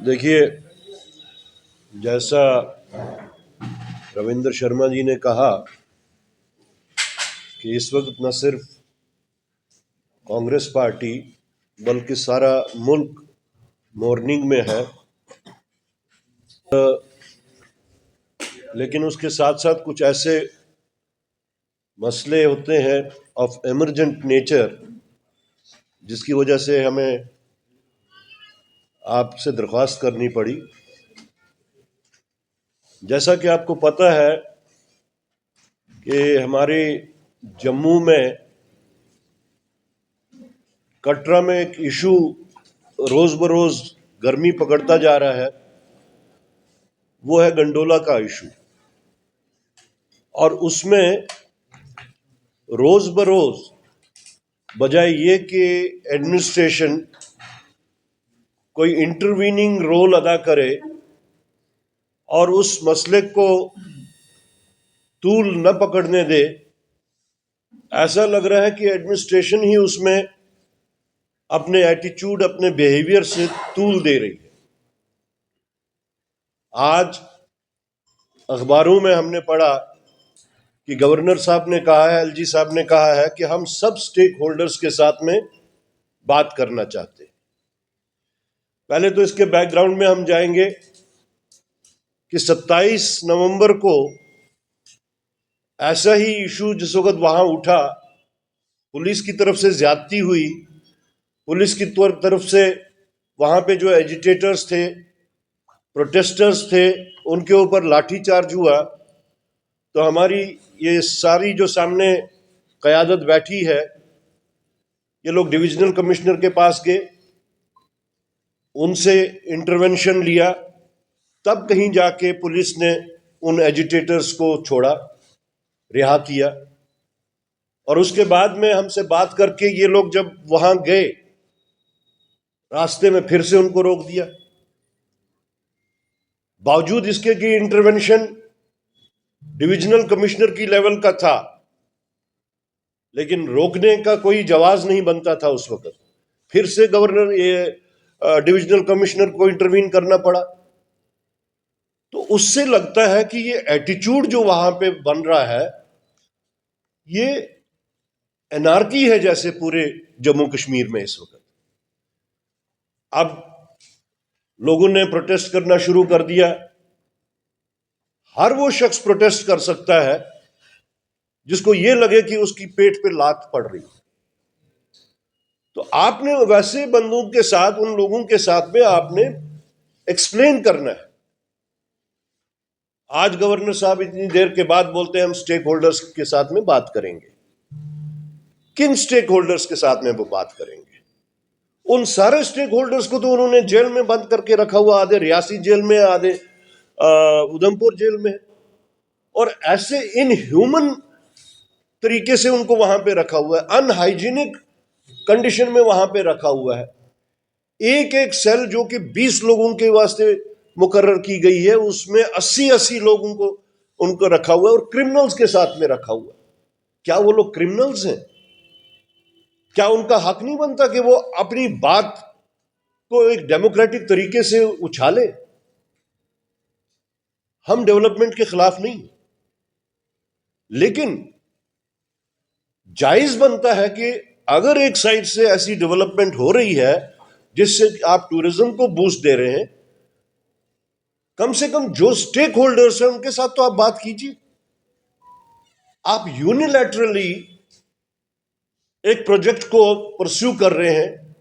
देखिए, जैसा रविंद्र शर्मा जी ने कहा कि इस वक्त न सिर्फ कांग्रेस पार्टी बल्कि सारा मुल्क मॉर्निंग में है, लेकिन उसके साथ साथ कुछ ऐसे मसले होते हैं ऑफ इमरजेंट नेचर जिसकी वजह से हमें आपसे दरख्वास्त करनी पड़ी। जैसा कि आपको पता है कि हमारे जम्मू में कटरा में एक इशू रोज बरोज गर्मी पकड़ता जा रहा है, वो है गंडोला का इशू। और उसमें रोज बरोज बजाय ये कि एडमिनिस्ट्रेशन कोई इंटरवीनिंग रोल अदा करे और उस मसले को तूल न पकड़ने दे, ऐसा लग रहा है कि एडमिनिस्ट्रेशन ही उसमें अपने एटीट्यूड, अपने बिहेवियर से तूल दे रही है। आज अखबारों में हमने पढ़ा कि गवर्नर साहब ने कहा है, एलजी साहब ने कहा है कि हम सब स्टेक होल्डर्स के साथ में बात करना चाहते हैं। पहले तो इसके बैकग्राउंड में हम जाएंगे कि 27 नवंबर को ऐसा ही इशू जिस वक्त वहां उठा, पुलिस की तरफ से ज्यादती हुई, पुलिस की तरफ से वहां पे जो एजिटेटर्स थे, प्रोटेस्टर्स थे, उनके ऊपर लाठीचार्ज हुआ। तो हमारी ये सारी जो सामने क़यादत बैठी है, ये लोग डिविजनल कमिश्नर के पास गए, उनसे इंटरवेंशन लिया, तब कहीं जाके पुलिस ने उन एजिटेटर्स को छोड़ा, रिहा किया। और उसके बाद में हमसे बात करके ये लोग जब वहां गए, रास्ते में फिर से उनको रोक दिया। बावजूद इसके कि इंटरवेंशन डिविजनल कमिश्नर की लेवल का था, लेकिन रोकने का कोई जवाब नहीं बनता था उस वक्त। फिर से गवर्नर डिविजनल कमिश्नर को इंटरवीन करना पड़ा। तो उससे लगता है कि ये एटीट्यूड जो वहां पे बन रहा है, ये एनार्की है जैसे पूरे जम्मू कश्मीर में इस वक्त। अब लोगों ने प्रोटेस्ट करना शुरू कर दिया। हर वो शख्स प्रोटेस्ट कर सकता है जिसको ये लगे कि उसकी पेट पे लात पड़ रही। तो आपने वैसे बंदूक के साथ उन लोगों के साथ में आपने एक्सप्लेन करना है। आज गवर्नर साहब इतनी देर के बाद बोलते हैं हम स्टेक होल्डर्स के साथ में बात करेंगे। किन स्टेक होल्डर्स के साथ में वो बात करेंगे? उन सारे स्टेक होल्डर्स को तो उन्होंने जेल में बंद करके रखा हुआ, आधे रियासी जेल में, आधे उधमपुर जेल में, और ऐसे इनह्यूमन तरीके से उनको वहां पे रखा हुआ है, अनहाइजीनिक कंडीशन में वहां पे रखा हुआ है। एक एक सेल जो कि 20 लोगों के वास्ते मुकर्रर की गई है, उसमें 80-80 लोगों को उनको रखा हुआ है और क्रिमिनल्स के साथ में रखा हुआ है। क्या वो लोग क्रिमिनल्स हैं? क्या उनका हक नहीं बनता कि वो अपनी बात को एक डेमोक्रेटिक तरीके से उछाले? हम डेवलपमेंट के खिलाफ नहीं, लेकिन जायज बनता है कि अगर एक साइड से ऐसी डेवलपमेंट हो रही है जिससे आप टूरिज्म को बूस्ट दे रहे हैं, कम से कम जो स्टेक होल्डर्स हैं उनके साथ तो आप बात कीजिए। आप यूनिलैटरली एक प्रोजेक्ट को परस्यू कर रहे हैं,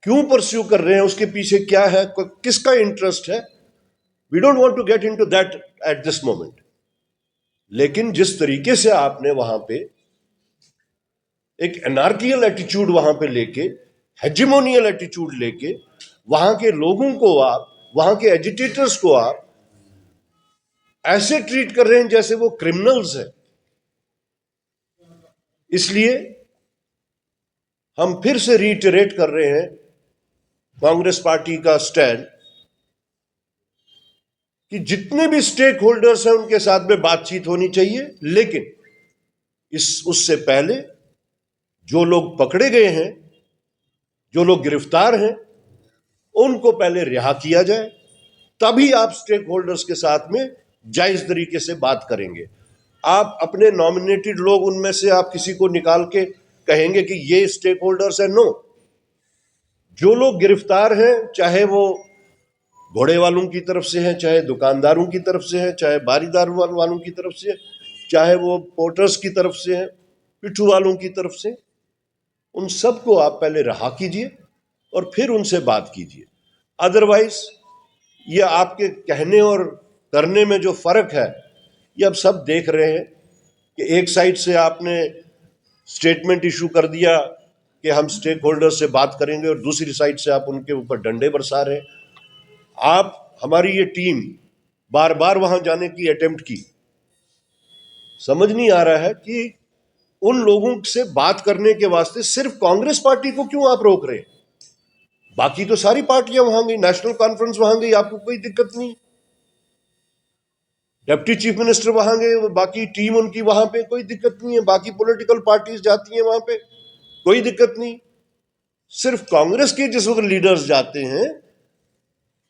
क्यों परस्यू कर रहे हैं, उसके पीछे क्या है, किसका इंटरेस्ट है, we don't want to get into that at this moment. लेकिन जिस तरीके से आपने वहां पे एक एनार्कियल एटीट्यूड वहां पे लेके, हेजिमोनियल एटीट्यूड लेके, वहां के लोगों को आप, वहां के एजिटेटर्स को आप ऐसे ट्रीट कर रहे हैं जैसे वो क्रिमिनल्स हैं। इसलिए हम फिर से रीइटरेट कर रहे हैं कांग्रेस पार्टी का स्टैंड कि जितने भी स्टेक होल्डर्स हैं उनके साथ में बातचीत होनी चाहिए, लेकिन उससे पहले जो लोग पकड़े गए हैं, जो लोग गिरफ्तार हैं, उनको पहले रिहा किया जाए, तभी आप स्टेक होल्डर्स के साथ में जायज तरीके से बात करेंगे। आप अपने नॉमिनेटेड लोग उनमें से आप किसी को निकाल के कहेंगे कि ये स्टेक होल्डर्स है? नो। जो लोग गिरफ्तार हैं, चाहे वो घोड़े वालों की तरफ से हैं, चाहे दुकानदारों की तरफ से हैं, चाहे बारीदार वालों की तरफ से, चाहे वो पोर्टर्स की तरफ से हैं, पिट्ठू वालों की तरफ से, उन सबको आप पहले रहा कीजिए और फिर उनसे बात कीजिए। अदरवाइज ये आपके कहने और करने में जो फर्क है, ये अब सब देख रहे हैं कि एक साइड से आपने स्टेटमेंट इशू कर दिया कि हम स्टेक होल्डर से बात करेंगे और दूसरी साइड से आप उनके ऊपर डंडे बरसा रहे हैं। आप हमारी ये टीम बार बार वहां जाने की अटेम्प्ट की, समझ नहीं आ रहा है कि उन लोगों से बात करने के वास्ते सिर्फ कांग्रेस पार्टी को क्यों आप रोक रहे हैं? बाकी तो सारी पार्टियां वहां गई, नेशनल कॉन्फ्रेंस वहां गई, आपको कोई दिक्कत नहीं। डिप्टी चीफ मिनिस्टर वहां गए, बाकी टीम उनकी वहां पे, कोई दिक्कत नहीं है। बाकी पॉलिटिकल पार्टीज जाती हैं वहां पे, कोई दिक्कत नहीं। सिर्फ कांग्रेस के जिस वक्त लीडर्स जाते हैं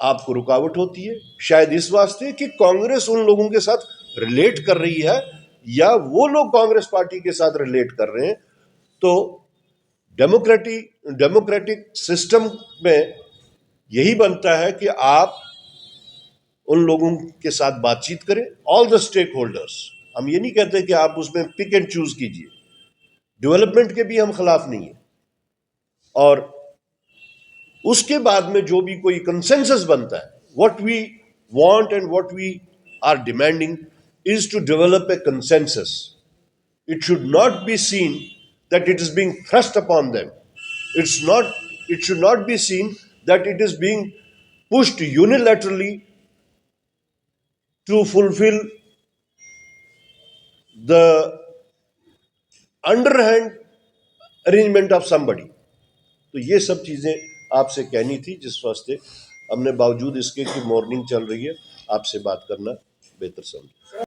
आपको रुकावट होती है, शायद इस वास्ते कि कांग्रेस उन लोगों के साथ रिलेट कर रही है या वो लोग कांग्रेस पार्टी के साथ रिलेट कर रहे हैं। तो डेमोक्रेटिक सिस्टम में यही बनता है कि आप उन लोगों के साथ बातचीत करें, ऑल द स्टेक होल्डर्स। हम ये नहीं कहते कि आप उसमें पिक एंड चूज कीजिए, डेवलपमेंट के भी हम खिलाफ नहीं है। और उसके बाद में जो भी कोई कंसेंसस बनता है, what we want and what we are demanding is to develop a consensus. It should not be seen that it is being thrust upon them. It should not be seen that it is being pushed unilaterally to fulfill the underhand arrangement of somebody. तो ये सब चीजें आपसे कहनी थी, जिस वास्ते हमने बावजूद इसके कि मॉर्निंग चल रही है आपसे बात करना बेहतर समझा।